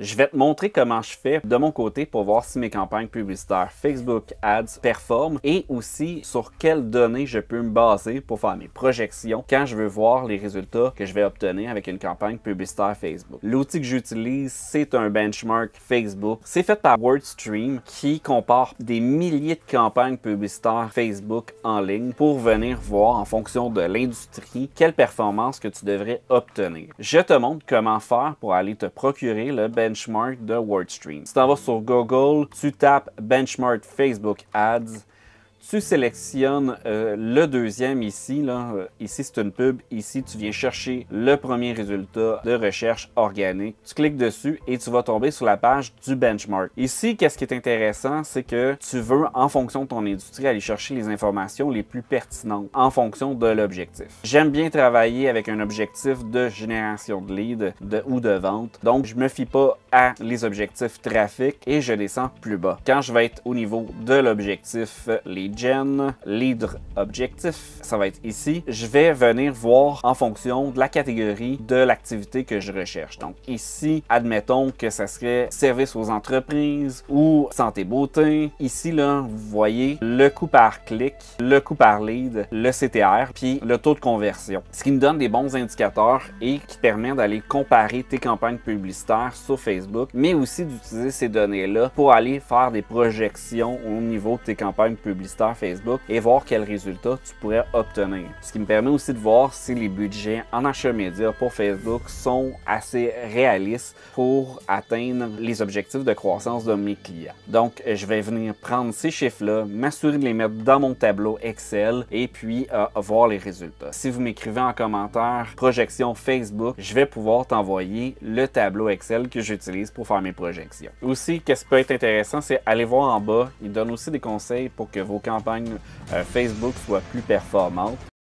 Je vais te montrer comment je fais de mon côté pour voir si mes campagnes publicitaires Facebook Ads performent et aussi sur quelles données je peux me baser pour faire mes projections quand je veux voir les résultats que je vais obtenir avec une campagne publicitaire Facebook. L'outil que j'utilise, c'est un benchmark Facebook. C'est fait par WordStream qui compare des milliers de campagnes publicitaires Facebook en ligne pour venir voir en fonction de l'industrie quelle performance que tu devrais obtenir. Je te montre comment faire pour aller te procurer le benchmark de WordStream. Si tu en vas sur Google, tu tapes benchmark Facebook Ads, tu sélectionnes le deuxième ici. Ici, c'est une pub. Ici, tu viens chercher le premier résultat de recherche organique. Tu cliques dessus et tu vas tomber sur la page du benchmark. Ici, qu'est-ce qui est intéressant, c'est que tu veux, en fonction de ton industrie, aller chercher les informations les plus pertinentes en fonction de l'objectif. J'aime bien travailler avec un objectif de génération de leads ou de vente. Donc, je ne me fie pas à les objectifs trafic et je descends plus bas. Quand je vais être au niveau de l'objectif lead gen, lead objectif, ça va être ici. Je vais venir voir en fonction de la catégorie de l'activité que je recherche. Donc ici, admettons que ça serait service aux entreprises ou santé beauté. Ici, là, vous voyez le coût par clic, le coût par lead, le CTR, puis le taux de conversion. Ce qui me donne des bons indicateurs et qui permet d'aller comparer tes campagnes publicitaires sur Facebook, mais aussi d'utiliser ces données-là pour aller faire des projections au niveau de tes campagnes publicitaires Facebook et voir quels résultats tu pourrais obtenir. Ce qui me permet aussi de voir si les budgets en achat média pour Facebook sont assez réalistes pour atteindre les objectifs de croissance de mes clients. Donc, je vais venir prendre ces chiffres-là, m'assurer de les mettre dans mon tableau Excel et puis voir les résultats. Si vous m'écrivez en commentaire projection Facebook, je vais pouvoir t'envoyer le tableau Excel que j'utilise pour faire mes projections. Aussi, qu'est-ce qui peut être intéressant, c'est aller voir en bas. Il donne aussi des conseils pour que vos campagnes Facebook soient plus performantes.